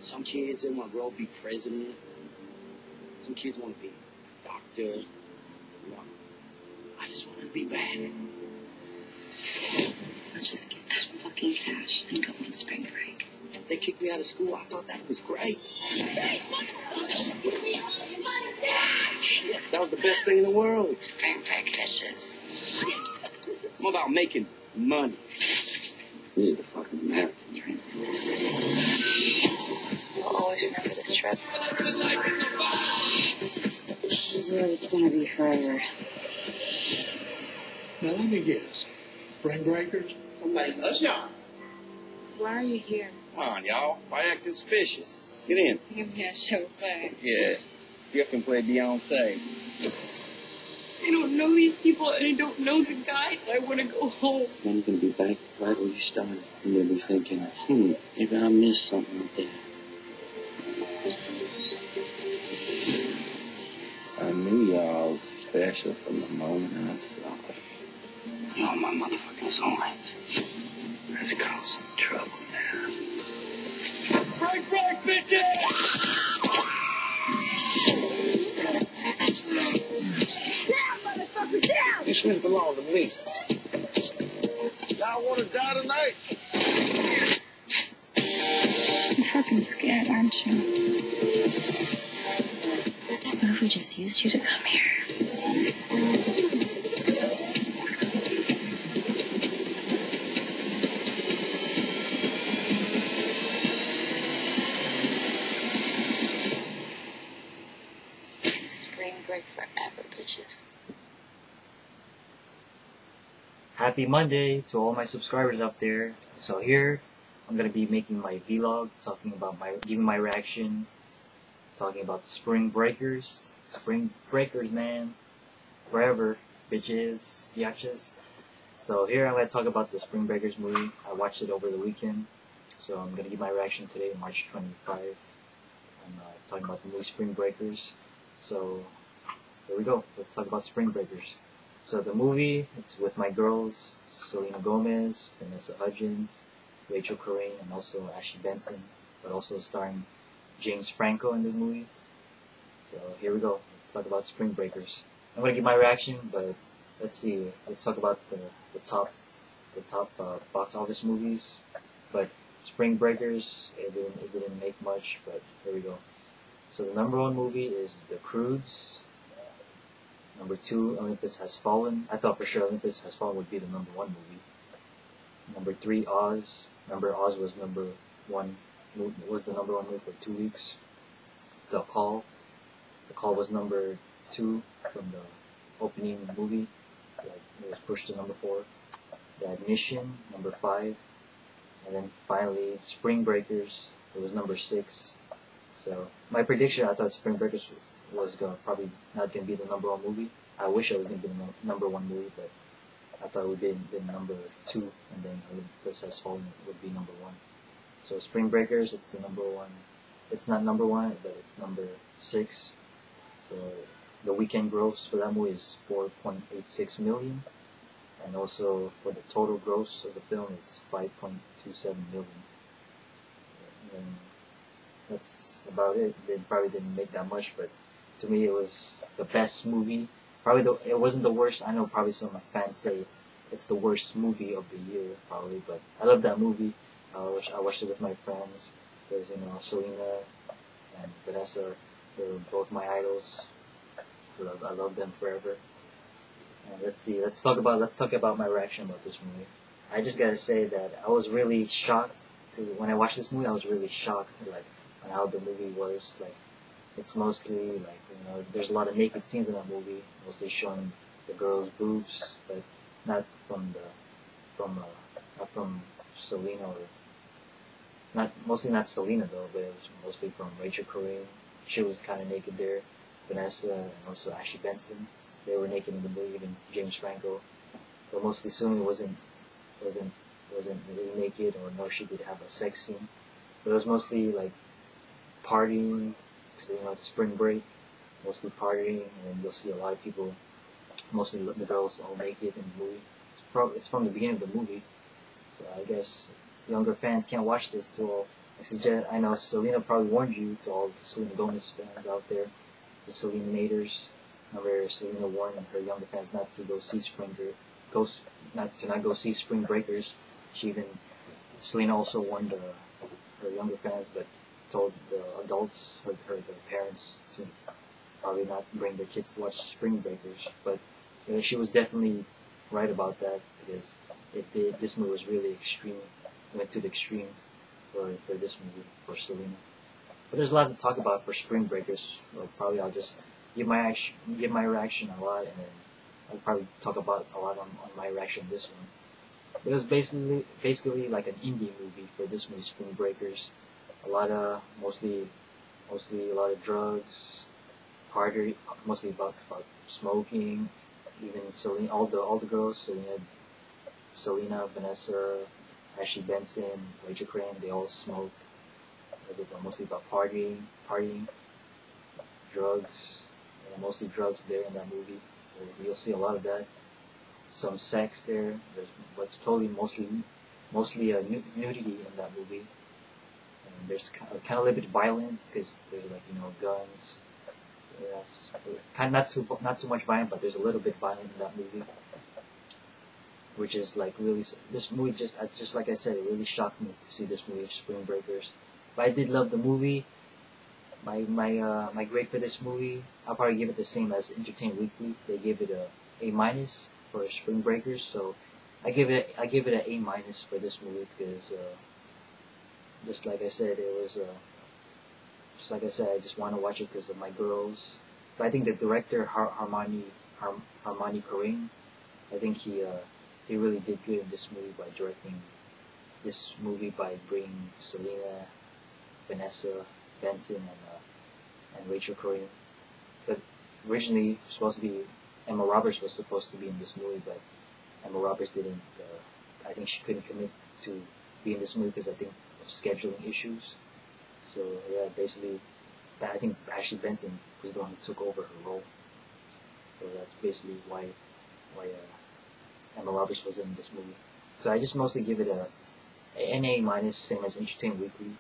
Some kids, they want to grow up, be president. Some kids want to be a doctor. You know, I just wanted to be bad. Let's just get that fucking cash and go on spring break. They kicked me out of school. I thought that was great. Shit, that was the best thing in the world. Spring break dishes. I'm about making money. This is the fucking American dream. I'll always remember this trip. This is what it's gonna be forever. Now let me guess. Spring breakers? Somebody knows y'all. Why are you here? Come on, y'all. Why acting suspicious? Get in. Yeah, so fun. Yeah. You can play Beyonce. I don't know these people and I don't know the guy. I want to go home. Then you're going to be back right where you started. You're going to be thinking, maybe I missed something up there. I knew y'all was special from the moment I saw it. You're my motherfucking soulmate. Let's cause some trouble now. Break, bitches! This shit belong to me. Y'all want to die tonight? You're fucking scared, aren't you? What if we just used you to come here? Spring break forever, bitches. Happy Monday to all my subscribers out there. So here, I'm gonna be making my vlog, talking about giving my reaction, talking about Spring Breakers. Spring Breakers, man. Forever, bitches, yachas. So here I'm gonna talk about the Spring Breakers movie. I watched it over the weekend. So I'm gonna give my reaction today, March 25. I'm talking about the movie Spring Breakers. So here we go. Let's talk about Spring Breakers. So the movie, it's with my girls, Selena Gomez, Vanessa Hudgens, Rachel Corrine, and also Ashley Benson, but also starring James Franco in the movie. So here we go. Let's talk about Spring Breakers. I'm gonna give my reaction, but let's see. Let's talk about the top box office movies. But Spring Breakers, it didn't make much, but here we go. So the number one movie is The Croods. Number 2, Olympus Has Fallen. I thought for sure Olympus Has Fallen would be the number 1 movie. Number 3, Oz. Oz was number 1. Was the number 1 movie for 2 weeks. The Call. The Call was number 2 from the opening movie. It was pushed to number 4. The Admission, number 5. And then finally, Spring Breakers. It was number 6. So my prediction, I thought Spring Breakers was probably not gonna be the number 1 movie. I wish it was gonna be the number 1 movie, but I thought it would be number 2, and then Olympus Has Fallen would be number 1. So Spring Breakers, it's the number 1. It's not number 1, but it's number 6. So the weekend gross for that movie is 4.86 million, and also for the total gross of the film is 5.27 million. And that's about it. They probably didn't make that much, but to me it was the best movie. It wasn't the worst. I know probably some fans say it's the worst movie of the year, probably, but I love that movie. I watched it with my friends because Selena and Vanessa, they're both my idols. I love them forever. And let's talk about my reaction about this movie. I just gotta say that I was really shocked when I watched this movie. I was really shocked on how the movie was. It's mostly there's a lot of naked scenes in that movie, mostly showing the girls' boobs, but not from Selena, or mostly not Selena though, but it was mostly from Rachel Corrine. She was kind of naked there. Vanessa and also Ashley Benson, they were naked in the movie. Even James Franco, but mostly Selena wasn't really naked, or no, she did have a sex scene, but it was mostly partying, because it's spring break, mostly partying, and you'll see a lot of people, mostly the girls, all naked in the movie. It's from the beginning of the movie, So I guess younger fans can't watch this. So I know Selena probably warned you, to all the Selena Gomez fans out there, the Seleninators. Remember, Selena warned her younger fans not to go see not go see Spring Breakers. Selena also warned her younger fans, but told the adults, the parents, to probably not bring their kids to watch Spring Breakers. But she was definitely right about that, because this movie was really extreme. It went to the extreme for this movie, for Selena. But there's a lot to talk about for Spring Breakers. Well, probably I'll just give my reaction a lot, and then I'll probably talk about a lot on my reaction to this one. It was basically like an indie movie for this movie, Spring Breakers. A lot of mostly a lot of drugs, party, mostly about smoking. Even Selena, all the girls, Selena, Vanessa, Ashley Benson, Rachel Crane, they all smoked. It was mostly about partying, drugs, mostly drugs there in that movie. You'll see a lot of that. Some sex there. There's what's totally mostly nudity in that movie. And there's kind of a little bit violent, because there's guns. So that's kind of not too much violent, but there's a little bit violent in that movie. Which is like really, this movie just like I said, it really shocked me to see this movie, Spring Breakers. But I did love the movie. My grade for this movie, I'll probably give it the same as Entertainment Weekly. They gave it a A- for Spring Breakers, so I give it an A- for this movie, because just like I said, I just want to watch it because of my girls. But I think the director Harmony Korine, I think he really did good in this movie by directing this movie, by bringing Selena, Vanessa, Benson, and Rachel Crane. But originally, Emma Roberts was supposed to be in this movie, but Emma Roberts didn't. I think she couldn't commit to be in this movie because I think of scheduling issues. So yeah, basically, I think Ashley Benson was the one who took over her role. So that's basically why Emma Roberts was in this movie. So I just mostly give it an A-, same as Entertainment Weekly.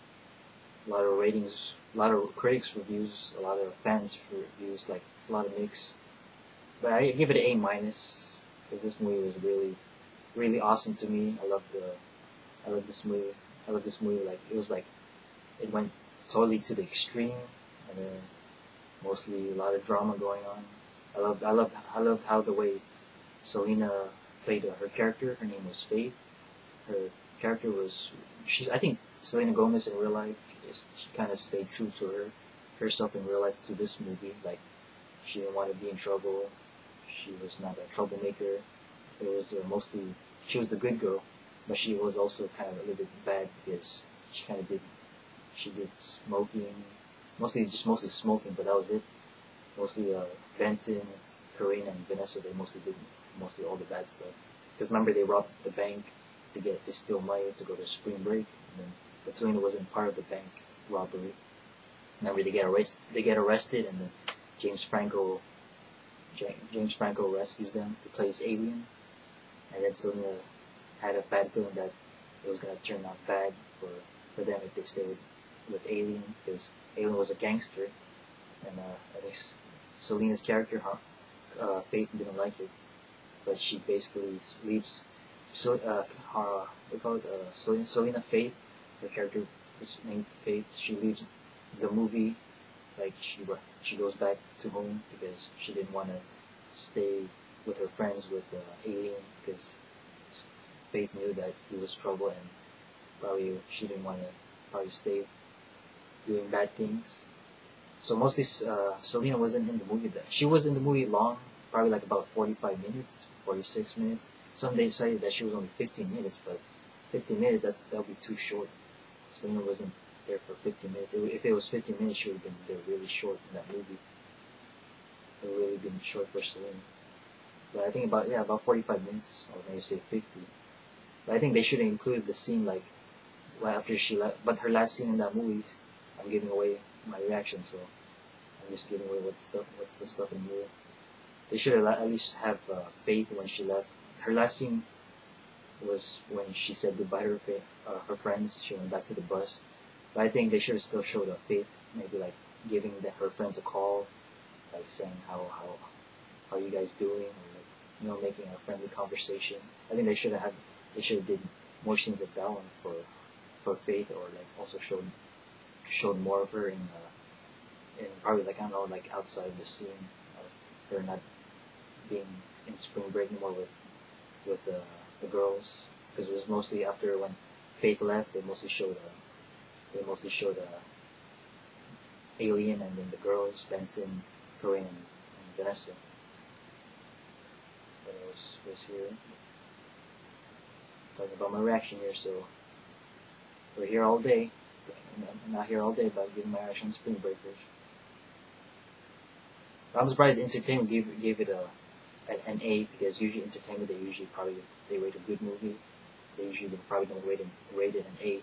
A lot of ratings, a lot of critics reviews, a lot of fans reviews, like it's a lot of mix. But I give it an A- because this movie was really, really awesome to me. I love this movie. Like it went totally to the extreme, and then mostly a lot of drama going on. I loved how the way Selena played her character. Her name was Faith. Her character was, I think Selena Gomez in real life, she kind of stayed true to herself in real life to this movie. Like, she didn't want to be in trouble. She was not a troublemaker. It was she was the good girl, but she was also kind of a little bit bad, because she did smoking, mostly smoking, but that was it. Mostly Benson, Corinne, and Vanessa, they mostly did all the bad stuff. Because remember, they robbed the bank to steal money to go to spring break, but Selena wasn't part of the bank robbery. Remember, they get arrested, and then James Franco rescues them. He plays Alien, and then Selena had a bad feeling that it was gonna turn out bad for them if they stayed with Alien, because Alien was a gangster, and I think Selena's character, Faith, didn't like it, but she basically leaves. Selena Faith, her character is named Faith. She leaves the movie, like she goes back to home because she didn't want to stay with her friends with Alien, because Faith knew that he was trouble, and probably she didn't want to stay doing bad things. So mostly Selena wasn't in the movie. She was in the movie long, probably like about 45 minutes, 46 minutes. Some they decided that she was only 15 minutes, but 15 minutes, that would be too short. Selena wasn't there for 15 minutes. If it was 15 minutes, she would have been there really short in that movie. It would really been short for Selena. But I think about 45 minutes, or maybe say 50. But I think they should have included the scene like right after she left. But her last scene in that movie, I'm giving away my reaction, so I'm just giving away what's the stuff in the movie. They should have at least have Faith when she left. Her last scene was when she said goodbye to her friends. She went back to the bus. But I think they should have still showed a Faith, maybe like giving her friends a call, like saying how you guys doing, or like, making a friendly conversation. I think they should have did more scenes of that one for Faith, or like also showed more of her in probably like, I don't know, like outside the scene of her not being in spring break anymore with the girls, because it was mostly after when Faith left. They mostly showed Alien, and then the girls, Benson, Corinne, and Vanessa. What else was here? Talking about my reaction here, so we're here all day. I'm not here all day, but giving my reaction on Spring Breakers. I'm surprised Entertainment gave it an A, because usually Entertainment they rate a good movie. They usually probably don't rate it an A.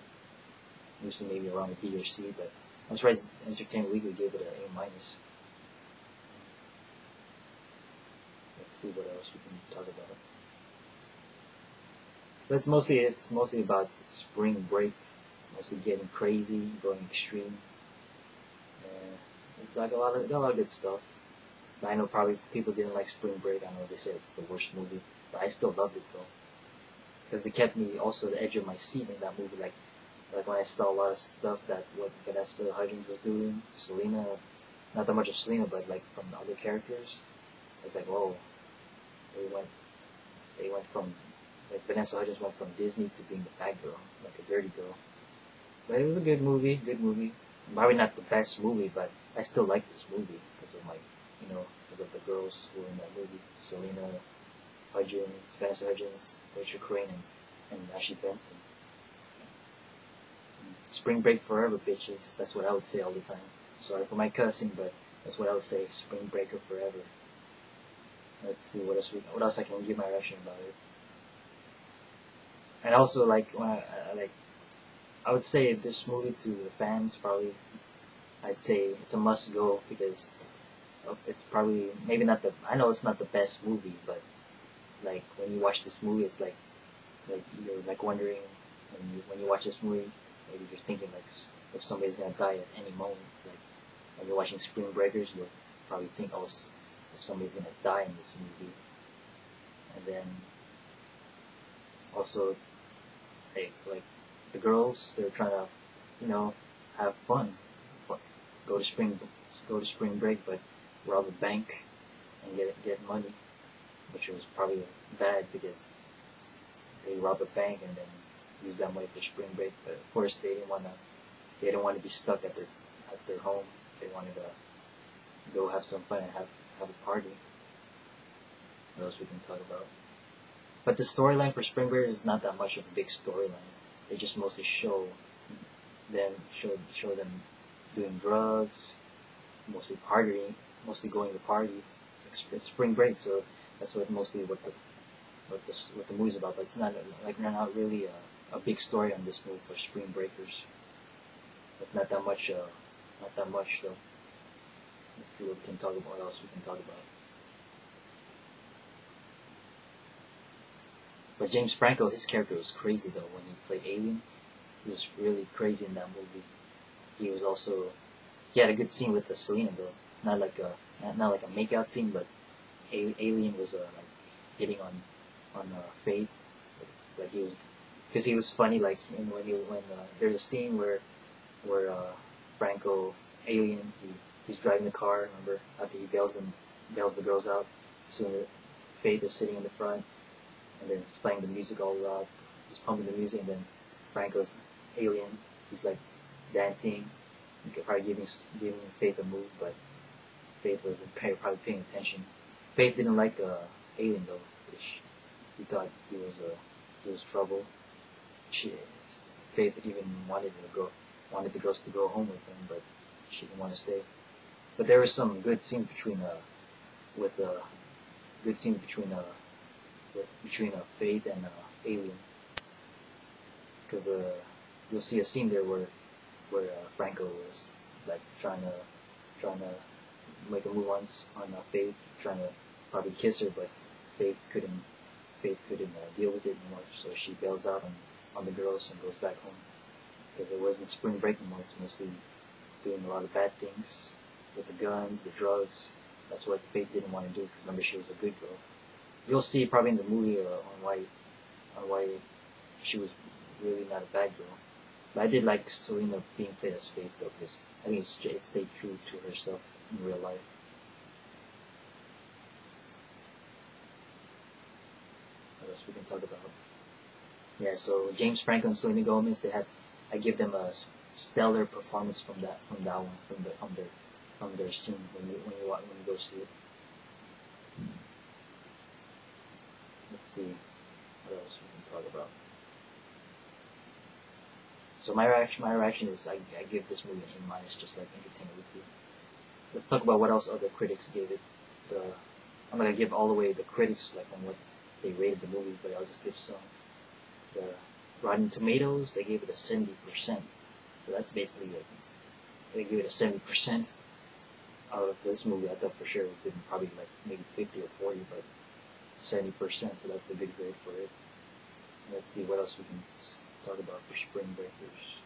Usually maybe around a B or C, but I'm surprised Entertainment Weekly gave it an A minus. Let's see what else we can talk about. But it's mostly about spring break, mostly getting crazy, going extreme. It's like a lot of good stuff. But I know probably people didn't like Spring Break. I know they said it's the worst movie, but I still loved it though, because they kept me also at the edge of my seat in that movie. Like when I saw a lot of stuff that what Vanessa Hudgens was doing, Selena, not that much of Selena, but like from the other characters, I was like, whoa, they went from, like Vanessa Hudgens went from Disney to being the bad girl, like a dirty girl. But it was a good movie. Probably not the best movie, but I still like this movie because of because of the girls who were in that movie: Selena Hudgens, Vanessa Hudgens, Rachel Crane, and Ashley Benson. Spring break forever, bitches. That's what I would say all the time. Sorry for my cussing, but that's what I would say. Spring breaker forever. Let's see what else I can give my reaction about it. And also, like, I would say this movie to the fans, probably, I'd say it's a must go, because it's probably, maybe not I know it's not the best movie, but like when you watch this movie, it's like you're like wondering, when you watch this movie, maybe you're thinking like if somebody's gonna die at any moment. Like when you're watching Spring Breakers, you'll probably think, oh, if somebody's gonna die in this movie. And then also, like the girls, they're trying to, have fun, go to spring break, but rob a bank and get money, which was probably bad because they rob a bank and then use that money for spring break. But of course, they didn't want to be stuck at their home. They wanted to go have some fun and have a party. What else we can talk about? But the storyline for Spring Breakers is not that much of a big storyline. They just mostly show them doing drugs, mostly partying, mostly going to party. It's spring break, so that's what the movie's about. But it's not not really a big story on this movie for Spring Breakers. But not that much though. Let's see what else we can talk about. But James Franco, his character was crazy though when he played Alien. He was really crazy in that movie. He had a good scene with the Selena though. Not like a makeout scene, but Alien was like hitting on Faith. Like because he was funny. Like when there's a scene where Franco Alien he's driving the car. Remember after he bails the girls out. So Faith is sitting in the front. And then he's playing the music all loud. He's pumping the music, and then Franco's Alien. He's like dancing, probably giving Faith a move, but Faith wasn't probably paying attention. Faith didn't like Alien though, which he thought he was trouble. Faith even wanted the girls to go home with him, but she didn't want to stay. But there were some good scenes between Faith and Alien, because you'll see a scene there where Franco was like trying to make a move on Faith, trying to probably kiss her, but Faith couldn't Faith couldn't deal with it anymore, so she bails out on the girls and goes back home. Because it wasn't spring break anymore, it's mostly doing a lot of bad things with the guns, the drugs. That's what Faith didn't want to do, because remember, she was a good girl. You'll see probably in the movie on why she was really not a bad girl. But I did like Selena being played as Faith, though, because I think it stayed true to herself in real life. What else we can talk about? Yeah, so James Franco and Selena Gomez, I give them a stellar performance from that one, from their scene when you go see it. Let's see what else we can talk about. So my reaction is I give this movie an A-, just like Entertainment Weekly. Let's talk about what else other critics gave it. I'm gonna give all the way the critics like on what they rated the movie, but I'll just give some. The Rotten Tomatoes, they gave it a 70%. So that's basically like, they gave it a 70% out of this movie. I thought for sure it would have been probably like maybe 50 or 40, but 70%, so that's a good grade for it. Let's see what else we can talk about for Spring Breakers.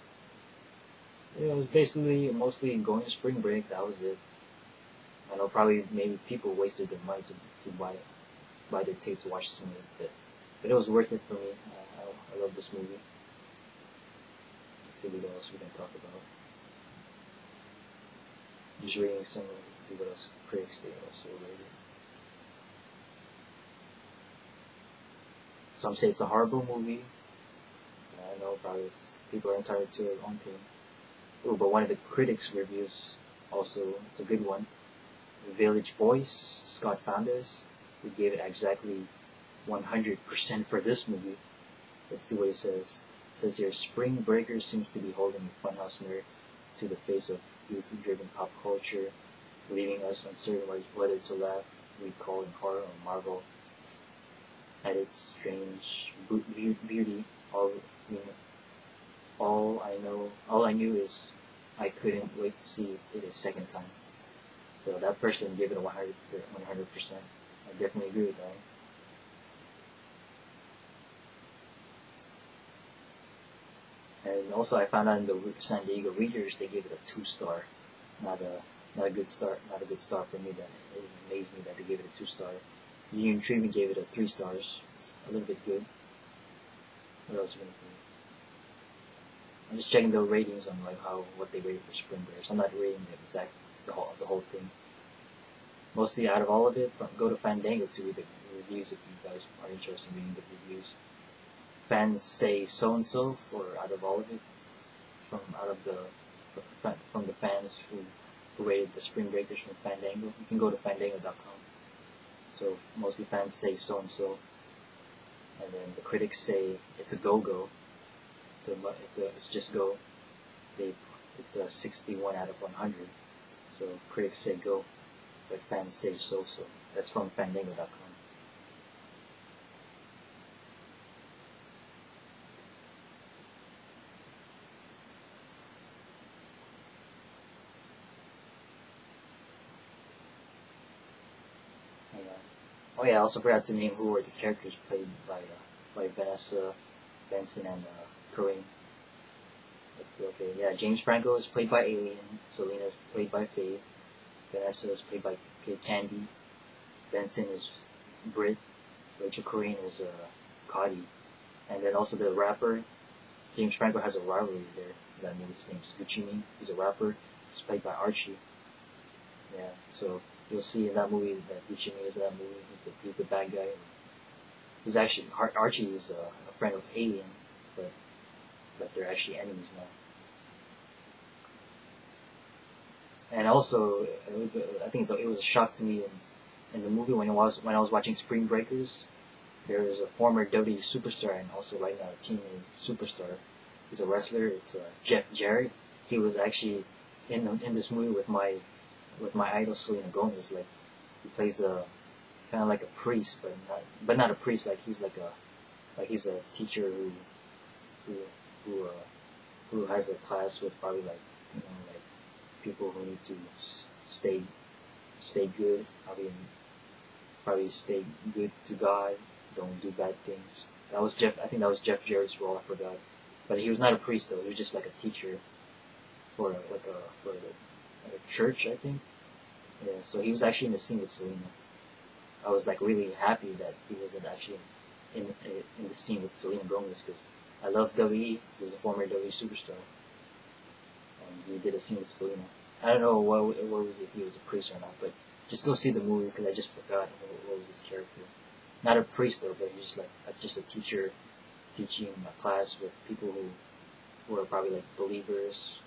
Yeah, it was basically mostly going to spring break, that was it. I know probably maybe people wasted their money to buy their tape to watch this movie, but it was worth it for me. I love this movie. Let's see what else we can talk about. Just reading some, let's see what else critics they also rated. Some say it's a horrible movie. I know probably people are entitled to their own opinion. Oh, but one of the critics' reviews also, it's a good one. Village Voice, Scott Foundas, he gave it exactly 100% for this movie. Let's see what it says. It says here, Spring Breakers seems to be holding a funhouse mirror to the face of youth-driven pop culture, leaving us uncertain whether to laugh, recall in horror, or marvel at its strange beauty. All I knew is I couldn't wait to see it a second time. So that person gave it a 100%. I definitely agree with that. And also, I found out in the San Diego readers they gave it a 2-star, not a good star for me. That it amazed me that they gave it a 2-star. Union Tribune gave it a 3 stars, a little bit good. What else are we gonna do? I'm just checking the ratings on like what they rated for Spring Breakers. I'm not rating the whole thing. Mostly out of all of it, go to Fandango to read the reviews if you guys are interested in reading the reviews. Fans say so and so for out of all of it, from the fans who rated the Spring Breakers from Fandango. You can go to fandango.com. So mostly fans say so and so, and then the critics say it's a go-go. It's just go. It's a 61 out of 100. So critics say go, but fans say so. That's from fandango.com. Oh yeah, I also forgot to name who were the characters played by Vanessa, Benson, and Corinne. Let's see, okay, yeah, James Franco is played by Alien, Selena is played by Faith, Vanessa is played by Candy, Benson is Britt, Rachel Corinne is Cody, and then also the rapper, James Franco has a rivalry there. That movie, his name's Gucci Mane. He's a rapper. He's played by Archie. Yeah, so you'll see in that movie that Gucci Mane is in that movie. He's the bad guy. He's actually Archie is a friend of Alien, but they're actually enemies now. And also, I think it was a shock to me in the movie when I was watching Spring Breakers. There is a former WWE superstar and also right now a teenage superstar. He's a wrestler. It's Jeff Jarrett. He was actually in this movie with my idol Selena Gomez. Like he plays a kind of like a priest, but not a priest. Like he's a teacher who has a class with probably like people who need to stay good, probably stay good to God, don't do bad things. That was Jeff. I think that was Jeff Jarrett's role. I forgot, but he was not a priest though. He was just like a teacher for a church, I think. Yeah. So he was actually in the scene with Selena. I was like really happy that he wasn't actually in the scene with Selena Gomez because I love WWE. He was a former WWE superstar, and he did a scene with Selena. I don't know what was it, if he was a priest or not, but just go see the movie because I just forgot what was his character. Not a priest though, but he's just like just a teacher teaching a class with people who are probably like believers,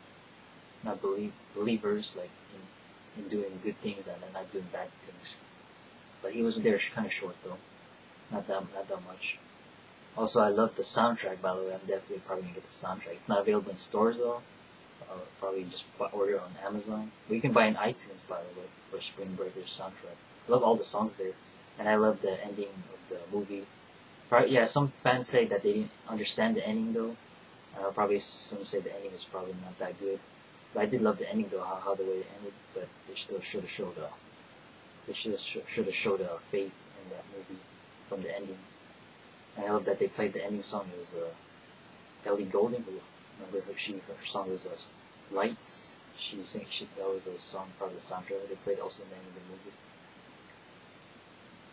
not believers like in doing good things and not doing bad things. But he was there kind of short though, not that much. Also, I love the soundtrack. By the way, I'm definitely probably gonna get the soundtrack. It's not available in stores though. Probably just order it on Amazon. But you can buy it in iTunes, by the way, for Spring Breakers soundtrack. I love all the songs there, and I love the ending of the movie. Probably, yeah, some fans say that they didn't understand the ending though. Probably some say the ending is probably not that good. But I did love the ending though, how the way it ended. But they still should have showed faith in that movie from the ending. And I love that they played the ending song. It was Ellie Goulding, who remember her song was Lights. That was a song part of the soundtrack. They played also in the end of the movie.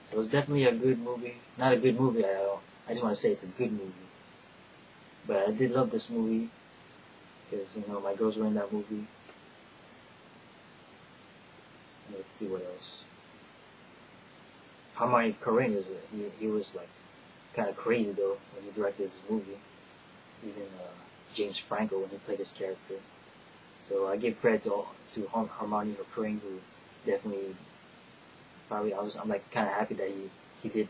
So it was definitely a good movie. Not a good movie. I just want to say it's a good movie. But I did love this movie because my girls were in that movie. Let's see what else. Harmony Korine he was like kind of crazy though when he directed this movie. Even James Franco when he played his character. So I give credit to Harmony Korine, who definitely probably I'm like kind of happy that he did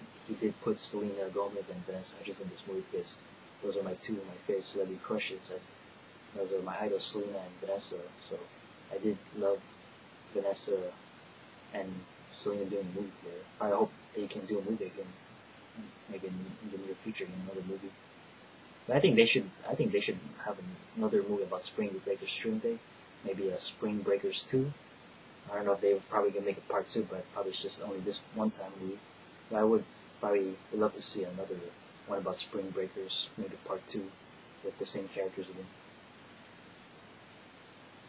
put Selena Gomez and Vanessa Hudgens in this movie because those are my favorite celebrity crushes. Those are my idols, Selena and Vanessa. So I did love Vanessa and Selena doing a movie together. I hope they can do a movie again, maybe in the near future, in another movie. But I think they should have another movie about Spring Breakers, shouldn't they? Maybe a Spring Breakers 2. I don't know if they were probably gonna make a part 2, but probably it's just only this one time movie. But I would love to see another one about Spring Breakers, maybe part 2, with the same characters again.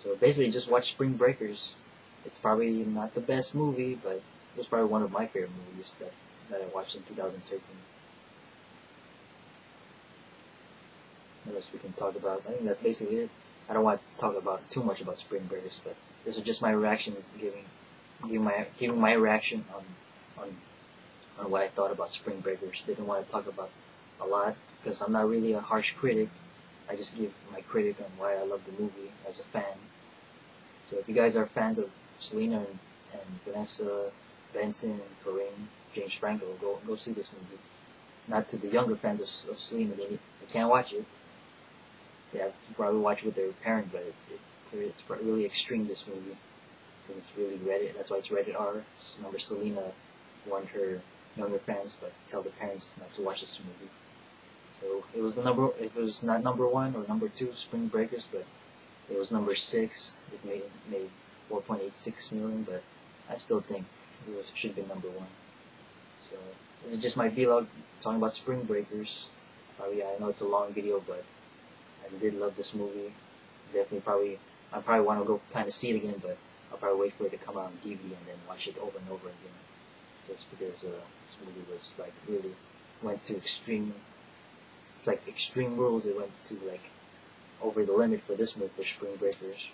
So basically, just watch Spring Breakers. It's probably not the best movie, but it was probably one of my favorite movies that I watched in 2013. What else we can talk about? I think that's basically it. I don't want to talk about too much about Spring Breakers, but this is just my reaction, giving my reaction on what I thought about Spring Breakers. Didn't want to talk about a lot because I'm not really a harsh critic. I just give my critic on why I love the movie as a fan. So if you guys are fans of Selena and Vanessa, Benson, Korine, James Franco, go see this movie. Not to the younger fans of Selena, they can't watch it. They have to probably watch it with their parent, but it's really extreme, this movie. And it's really rated. That's why it's rated R. Just remember, Selena warned her younger fans, but tell the parents not to watch this movie. So it was not number 1 or number 2, Spring Breakers, but it was number 6. It made 4.86 million, but I still think it should be number 1. So this is just my vlog talking about Spring Breakers. Probably, I know it's a long video, but I did love this movie. I probably want to go kind of see it again, but I'll probably wait for it to come out on DVD and then watch it over and over again. Just because this movie was like really went to extreme. It's like extreme rules. It went to like over the limit for this movie for Spring Breakers.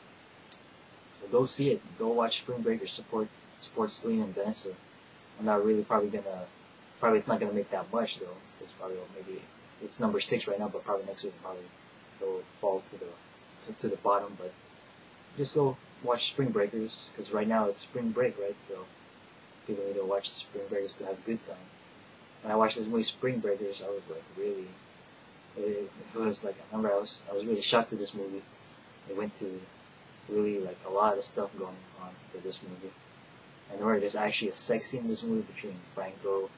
So go see it. Go watch Spring Breakers. Support Selena and Vanessa. I'm not really probably it's not gonna make that much though. It's probably maybe it's number 6 right now, but probably next week probably it'll fall to the bottom. But just go watch Spring Breakers because right now it's spring break, right? So people need to watch Spring Breakers to have a good time. When I watched this movie Spring Breakers, I was like really. It was like I remember I was really shocked at this movie. It went to really like a lot of stuff going on for this movie. And remember, there's actually a sex scene in this movie between Franco,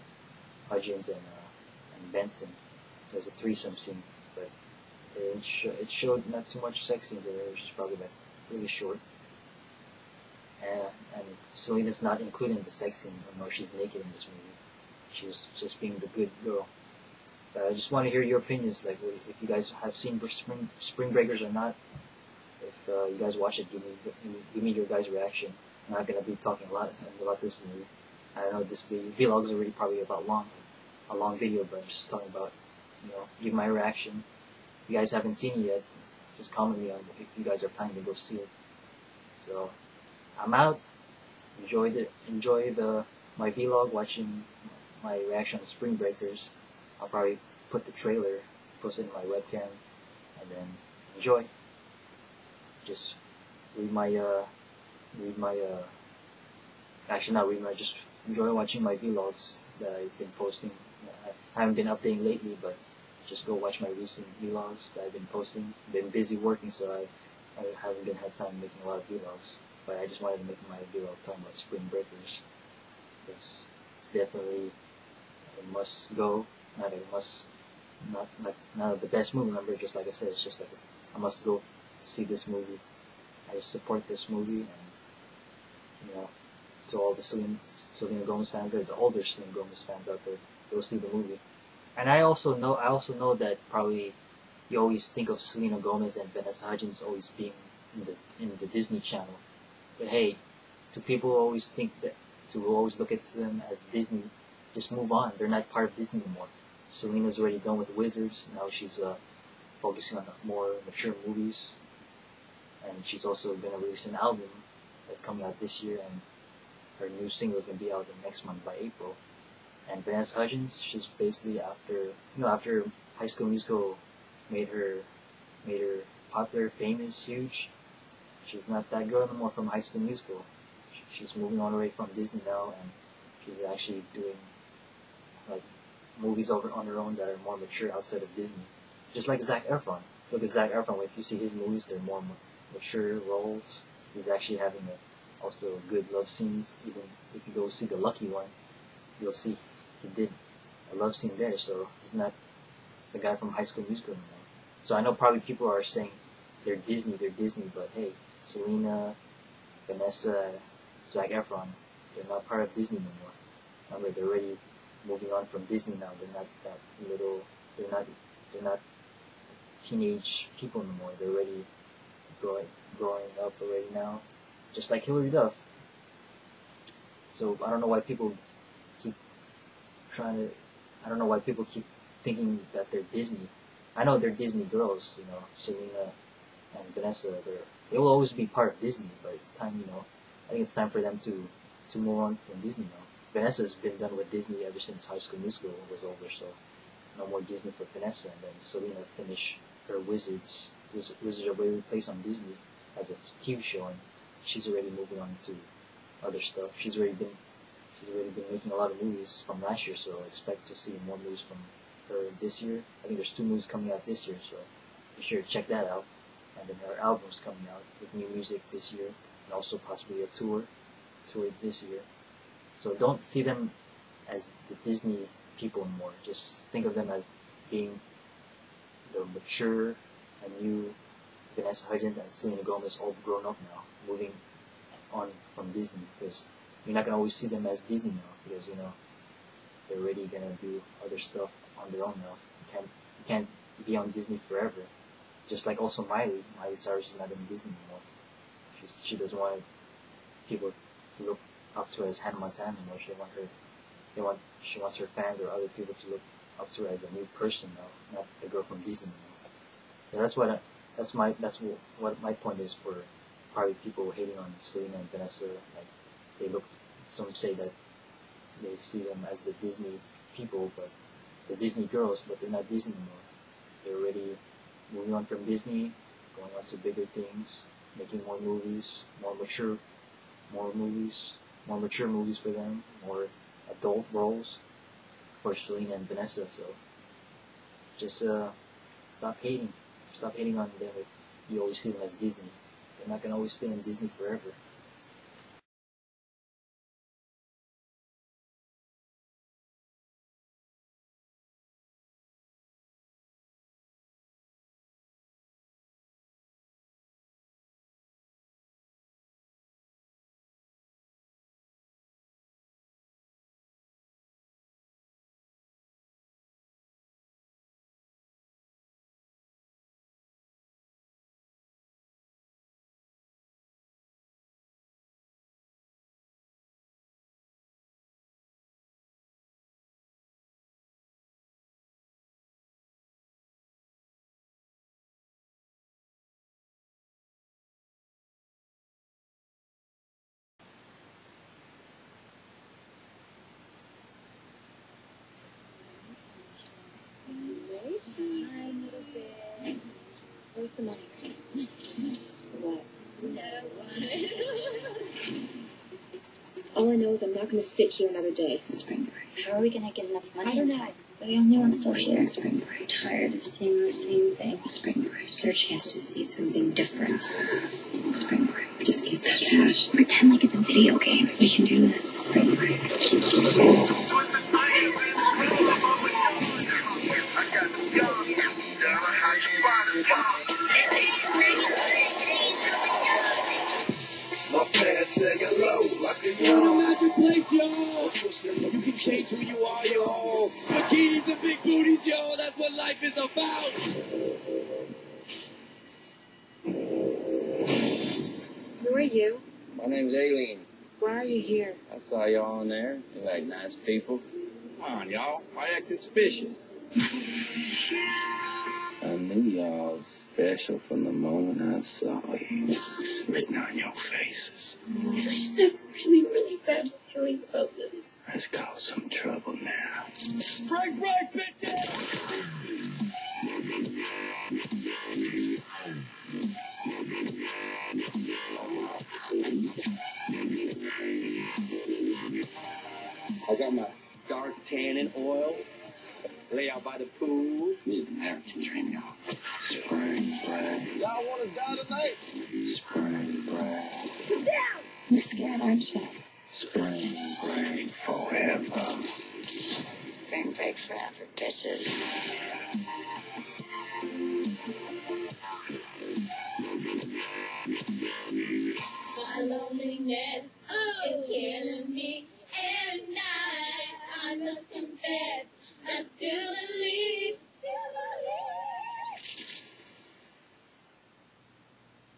Hudgens, and Benson. There's a threesome scene, but it showed not too much sex scenes there. It was just probably like really short. And Selena's not included in the sex scene. No, she's naked in this movie. She's just being the good girl. But I just want to hear your opinions, like if you guys have seen Spring Breakers or not. If you guys watch it, give me your guys' reaction. I'm not gonna be talking a lot about this movie. I know this vlog is already probably about a long video, but I'm just talking about, give my reaction. If you guys haven't seen it yet, just comment me on if you guys are planning to go see it. So I'm out. Enjoy my vlog, watching my reaction on Spring Breakers. I'll probably put the trailer, post it in my webcam, and then enjoy. Just read my actually not read my, just enjoy watching my vlogs that I've been posting. I haven't been updating lately, but just go watch my recent vlogs that I've been posting. Been busy working, so I haven't had time making a lot of vlogs. But I just wanted to make my vlog talking about Spring Breakers. It's definitely a must go. Not the best movie. Remember, just like I said, it's just like a must go to see this movie. I support this movie, and to all the Selena Gomez fans, the older Selena Gomez fans out there, go see the movie. And I also know that probably you always think of Selena Gomez and Vanessa Hudgens always being in the Disney Channel. But hey, to people who always think that, to always look at them as Disney, just move on. They're not part of Disney anymore. Selena's already done with Wizards. Now she's focusing on more mature movies, and she's also gonna release an album that's coming out this year, and her new single is gonna be out next month by April. And Vanessa Hudgens, she's basically after High School Musical made her popular, famous, huge. She's not that girl anymore from High School Musical. She's moving on away from Disney now, and she's actually doing like movies on her own that are more mature outside of Disney. Just like Zac Efron. Look at Zac Efron. If you see his movies, they're more mature roles. He's actually having also good love scenes. Even if you go see The Lucky One, you'll see he did a love scene there. So he's not the guy from High School Musical anymore. So I know probably people are saying they're Disney, but hey, Selena, Vanessa, Zac Efron, they're not part of Disney anymore. Remember, they're already moving on from Disney now. They're not that little. They're not teenage people anymore. They're already growing up already now, just like Hilary Duff. So I don't know why people keep thinking that they're Disney. I know they're Disney girls, Selena and Vanessa. They will always be part of Disney, but it's time, I think it's time for them to move on from Disney now. Vanessa's been done with Disney ever since High School Musical was over, so no more Disney for Vanessa. And then Selena finished her Wizards are already replaced on Disney as a TV show, and she's already moving on to other stuff. She's already been making a lot of movies from last year, so expect to see more movies from her this year. I think there's 2 movies coming out this year, so be sure to check that out. And then her album's coming out with new music this year, and also possibly a tour this year. So don't see them as the Disney people anymore. Just think of them as being the mature and new Vanessa Hudgens and Selena Gomez, all grown up now, moving on from Disney, because you're not gonna always see them as Disney now, because they're already gonna do other stuff on their own now. You can't be on Disney forever. Just like also Miley Cyrus is not in Disney anymore. She doesn't want people to look up to her as Hannah Montana anymore. She wants her fans or other people to look up to her as a new person now, not the girl from Disney anymore. So that's what my point is for probably people hating on Selena and Vanessa. Like some say that they see them as the Disney people, but the Disney girls, but they're not Disney anymore. They're already moving on from Disney, going on to bigger things, making more movies, more mature movies for them, more adult roles for Selena and Vanessa. So just stop hating on them if you always see them as Disney. They're not gonna always stay in Disney forever. the money? What? All I know is I'm not going to sit here another day. Spring break. How are we going to get enough money? I don't know. We're the only ones still here. Spring break. Tired of seeing the same thing. Spring break. It's our chance to see something different. Spring break. Just get that cash. Pretend like it's a video game. We can do this. Spring break. My past said hello, like a young magic place, y'all. You can change who you are, y'all. Bikinis and big booties, y'all. That's what life is about. Who are you? My name's Aileen. Why are you here? I saw y'all in there. You like nice people. Come on, y'all. Why act suspicious? I knew y'all was special from the moment I saw you. It's written on your faces. I just have really, really bad feeling about this. Let's cause some trouble now. Spring break, bitches! I got my dark tanning oil. Lay out by the pool. This is the American dream, y'all. Spring break. Y'all want to die tonight? Spring break. Get down! You're scared, aren't you? Spring break forever. Spring break forever, bitches. My loneliness is killing me. At night, I must confess, I still believe